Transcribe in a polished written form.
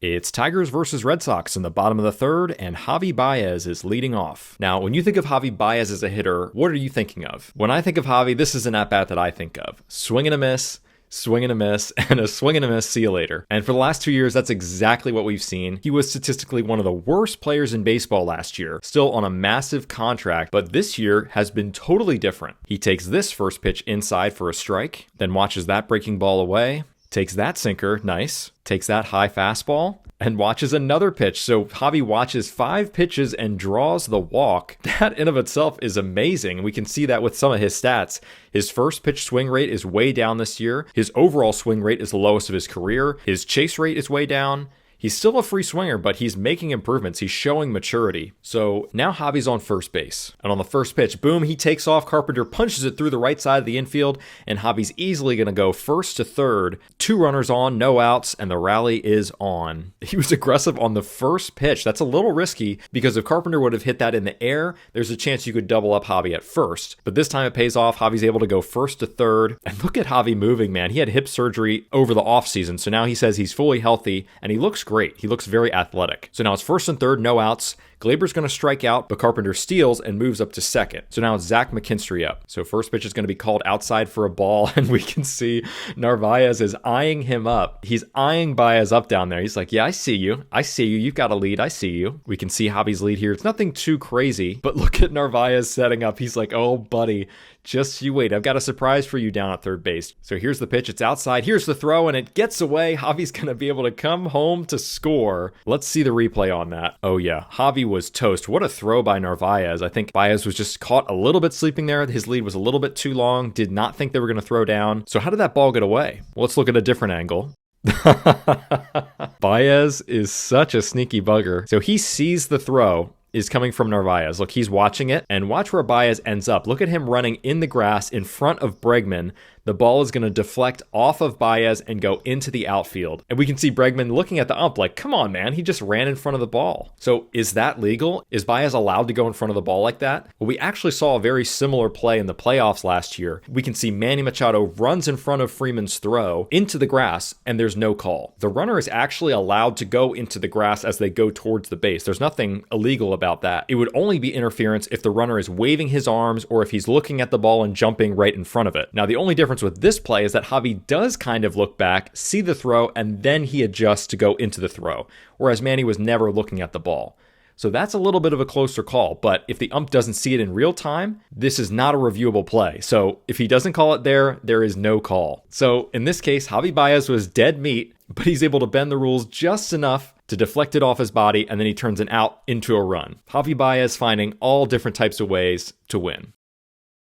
It's Tigers versus Red Sox in the bottom of the third, and Javy Baez is leading off. Now, when you think of Javy Baez as a hitter, what are you thinking of? When I think of Javy, this is an at-bat that I think of. Swing and a miss, swing and a miss, and a swing and a miss, see you later. And for the last 2 years, that's exactly what we've seen. He was statistically one of the worst players in baseball last year, still on a massive contract, but this year has been totally different. He takes this first pitch inside for a strike, then watches that breaking ball away, takes that sinker, nice, takes that high fastball, and watches another pitch. So Javy watches 5 pitches and draws the walk. That in of itself is amazing. We can see that with some of his stats. His first pitch swing rate is way down this year. His overall swing rate is the lowest of his career. His chase rate is way down. He's still a free swinger, but he's making improvements. He's showing maturity. So now Javy's on first base. And on the first pitch, boom, he takes off. Carpenter punches it through the right side of the infield, and Javy's easily going to go first to third. 2 runners on, no outs, and the rally is on. He was aggressive on the first pitch. That's a little risky because if Carpenter would have hit that in the air, there's a chance you could double up Javy at first. But this time it pays off. Javy's able to go first to third. And look at Javy moving, man. He had hip surgery over the offseason, so now he says he's fully healthy, and he looks great. He looks very athletic. So now it's first and third, no outs. Glaber's going to strike out, but Carpenter steals and moves up to second. So now it's Zach McKinstry up. So first pitch is going to be called outside for a ball, and we can see Narvaez is eyeing him up. He's eyeing Baez up down there. He's like, yeah, I see you. I see you. You've got a lead. I see you. We can see Javy's lead here. It's nothing too crazy, but look at Narvaez setting up. He's like, oh, buddy, just you wait. I've got a surprise for you down at third base. So here's the pitch. It's outside. Here's the throw, and it gets away. Javy's going to be able to come home to score. Let's see the replay on that. Oh, yeah. Javy was toast. What a throw by Narvaez. I think Baez was just caught a little bit sleeping there. His lead was a little bit too long. Did not think they were going to throw down. So how did that ball get away? Well, let's look at a different angle. Baez is such a sneaky bugger. So he sees the throw is coming from Narvaez. Look, he's watching it, and watch where Baez ends up. Look at him running in the grass in front of Bregman. The ball is going to deflect off of Baez and go into the outfield. And we can see Bregman looking at the ump like, come on, man, he just ran in front of the ball. So is that legal? Is Baez allowed to go in front of the ball like that? Well, we actually saw a very similar play in the playoffs last year. We can see Manny Machado runs in front of Freeman's throw into the grass, and there's no call. The runner is actually allowed to go into the grass as they go towards the base. There's nothing illegal about that. It would only be interference if the runner is waving his arms or if he's looking at the ball and jumping right in front of it. Now, the only difference with this play is that Javy does kind of look back, see the throw, and then he adjusts to go into the throw, whereas Manny was never looking at the ball. So that's a little bit of a closer call, but if the ump doesn't see it in real time, this is not a reviewable play. So if he doesn't call it there, there is no call. So in this case, Javy Baez was dead meat, but he's able to bend the rules just enough to deflect it off his body, and then he turns an out into a run. Javy Baez finding all different types of ways to win.